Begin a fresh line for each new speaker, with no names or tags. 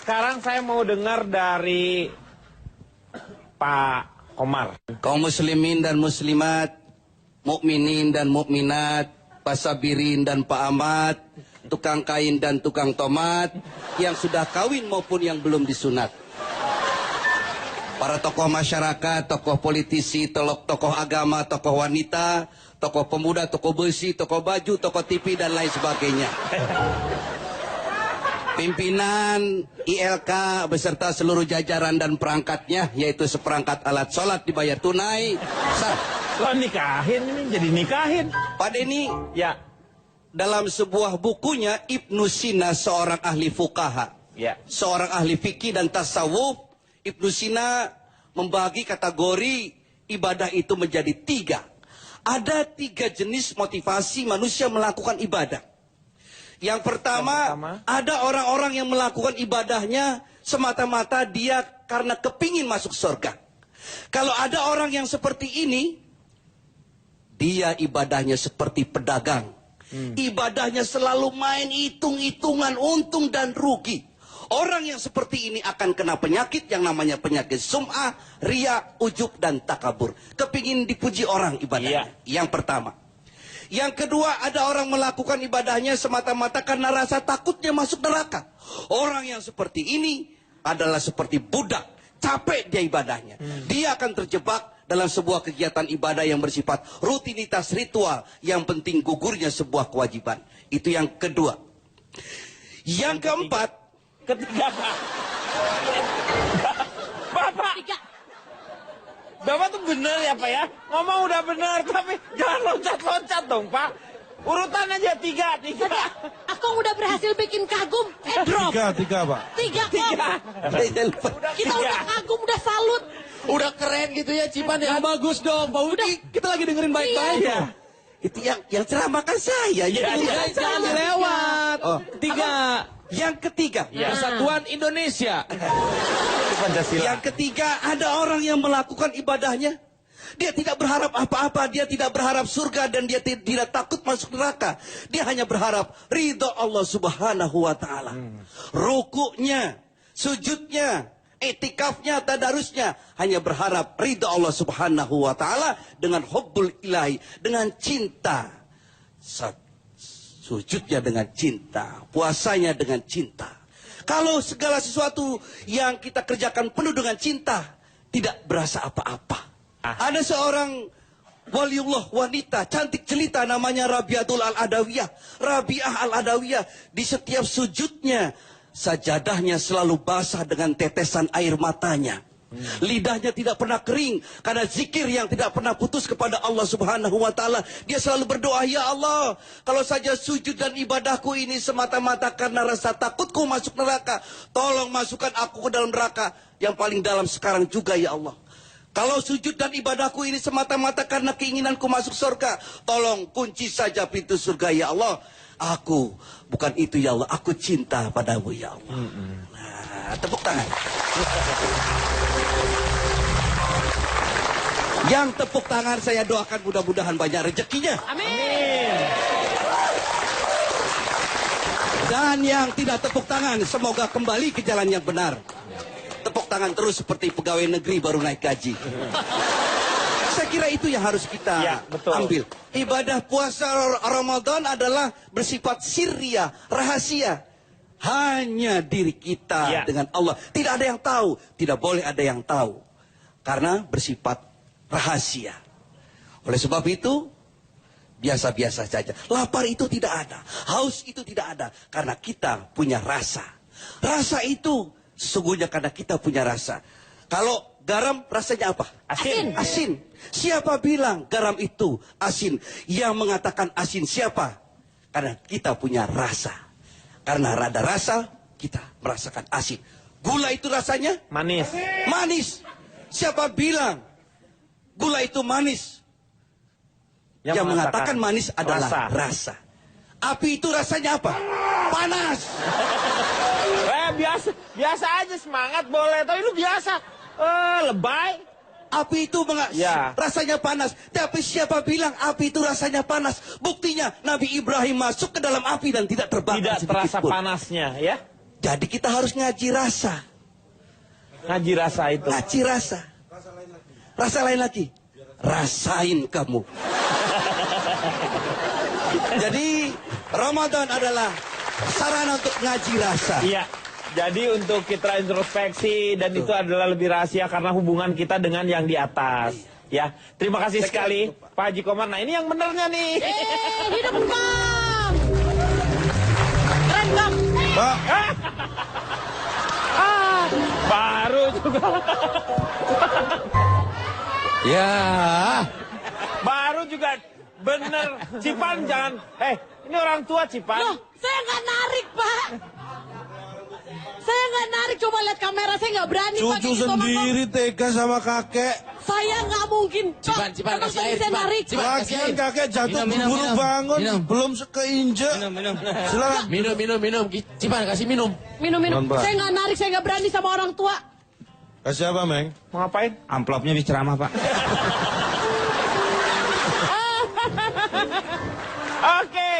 Sekarang saya mau dengar dari Pak Komar.
Kaum muslimin dan muslimat, mukminin dan mukminat, pasabirin dan Pak Ahmad, tukang kain dan tukang tomat, yang sudah kawin maupun yang belum disunat. Para tokoh masyarakat, tokoh politisi, tokoh agama, tokoh wanita, tokoh pemuda, tokoh besi, tokoh baju, tokoh TV, dan lain sebagainya. Pimpinan ILK beserta seluruh jajaran dan perangkatnya, yaitu seperangkat alat sholat dibayar tunai.
Lo nikahin ini, jadi nikahin.
Pak Denny,
Ya.
dalam sebuah bukunya, Ibnu Sina, seorang ahli fuqaha,
Ya.
seorang ahli fikih dan tasawuf, Ibnu Sina membagi kategori ibadah itu menjadi 3. Ada 3 jenis motivasi manusia melakukan ibadah. Yang pertama, ada orang-orang yang melakukan ibadahnya semata-mata dia karena kepingin masuk surga. Kalau ada orang yang seperti ini, dia ibadahnya seperti pedagang. Ibadahnya selalu main hitung-hitungan untung dan rugi. Orang yang seperti ini akan kena penyakit yang namanya penyakit sum'ah, riya, ujub, dan takabur. Kepingin dipuji orang ibadahnya. Yang pertama. Yang kedua, ada orang melakukan ibadahnya semata-mata karena rasa takutnya masuk neraka. Orang yang seperti ini adalah seperti budak. Capek dia ibadahnya. Dia akan terjebak dalam sebuah kegiatan ibadah yang bersifat rutinitas ritual. Yang penting gugurnya sebuah kewajiban. Itu yang kedua. Yang keempat.
Ketiga. Bapak tuh bener ya Pak ya? Ngomong udah bener, tapi jangan loncat-loncat dong Pak. Urutan aja 3.
Akong udah berhasil bikin kagum. Drop.
3 Pak.
3 kok. Kita udah kagum, udah salut.
Udah keren gitu ya Cipan ya. Bagus dong Pak Udi. Kita lagi dengerin baik-baik.
Iya. Itu yang ceramah kan saya.
Jangan dilewat. 3.
Yang ketiga.
Persatuan Indonesia.
Yang ketiga, ada orang yang melakukan ibadahnya. Dia tidak berharap apa-apa. Dia tidak berharap surga dan dia tidak takut masuk neraka. Dia hanya berharap ridho Allah subhanahu wa ta'ala. Rukuknya, sujudnya, etikafnya, tadarusnya. Hanya berharap ridho Allah subhanahu wa ta'ala dengan hubbul ilahi. Dengan cinta. Sujudnya dengan cinta. Puasanya dengan cinta. Kalau segala sesuatu yang kita kerjakan penuh dengan cinta, tidak berasa apa-apa. Ada seorang waliullah wanita, cantik jelita, namanya Rabiatul Al-Adawiyah. Rabi'ah Al-Adawiyah, di setiap sujudnya, sajadahnya selalu basah dengan tetesan air matanya. Lidahnya tidak pernah kering karena zikir yang tidak pernah putus kepada Allah subhanahu wa ta'ala. Dia selalu berdoa, ya Allah, kalau saja sujud dan ibadahku ini semata-mata karena rasa takutku masuk neraka, tolong masukkan aku ke dalam neraka yang paling dalam sekarang juga ya Allah. Kalau sujud dan ibadahku ini semata-mata karena keinginanku masuk surga, tolong kunci saja pintu surga ya Allah. Aku bukan itu ya Allah, aku cinta padamu ya Allah. Nah, tepuk tangan. Yang tepuk tangan saya doakan mudah-mudahan banyak rezekinya.
Amin.
Dan yang tidak tepuk tangan semoga kembali ke jalan yang benar. Tepuk tangan terus seperti pegawai negeri baru naik gaji. Saya kira itu yang harus kita ambil. Ibadah puasa Ramadan adalah bersifat sirriyah, rahasia. Hanya diri kita dengan Allah. Tidak ada yang tahu. Tidak boleh ada yang tahu. Karena bersifat rahasia. Oleh sebab itu, biasa-biasa saja. Lapar itu tidak ada. Haus itu tidak ada. Karena kita punya rasa. Rasa itu sesungguhnya karena kita punya rasa. Kalau garam rasanya apa?
Asin.
Asin. Siapa bilang garam itu asin? Yang mengatakan asin siapa? Karena kita punya rasa. Karena ada rasa, kita merasakan asin. Gula itu rasanya?
Manis.
Manis. Siapa bilang gula itu manis? Yang mengatakan manis adalah rasa. Api itu rasanya apa? Panas.
Biasa aja, semangat boleh, tapi lu biasa. Lebay.
Api itu rasanya panas. Tapi siapa bilang api itu rasanya panas? Buktinya Nabi Ibrahim masuk ke dalam api dan tidak terbakar.
Tidak terasa panasnya, ya.
Jadi kita harus ngaji rasa.
Ngaji rasa itu.
Ngaji rasa. Rasa lain lagi. Rasain kamu. Jadi Ramadan adalah sarana untuk ngaji rasa.
Iya. Jadi untuk kita introspeksi dan itu adalah lebih rahasia karena hubungan kita dengan yang di atas. Ya, terima kasih sekali Pak Haji Komar. Nah ini yang benernya nih.
Hidup Bang. Keren Bang.
Pak. Baru juga.
Ya.
Baru juga bener. Cipan jangan. Ini orang tua Cipan.
Loh, saya nggak narik Pak. Saya nggak narik, coba lihat kamera, saya nggak berani
Cucu
pakai gitu,
sendiri tega sama kakek.
Saya nggak mungkin.
Cipan,
Pak,
Cipan,
emang
kasih
saya
air,
bisa
Cipan.
narik.
Cipan, kasih
Lagian
air.
kakek jatuh
Minum,
buru
minum.
bangun,
Minum.
belum sekeinjek.
Minum.
Silakan.
Minum. Cipan, kasih minum.
Minum.
Non, Pak.
Saya nggak narik, saya nggak berani sama orang tua.
Kasih apa, Meng?
Mau ngapain?
Amplopnya di ceramah, Pak.
Oke.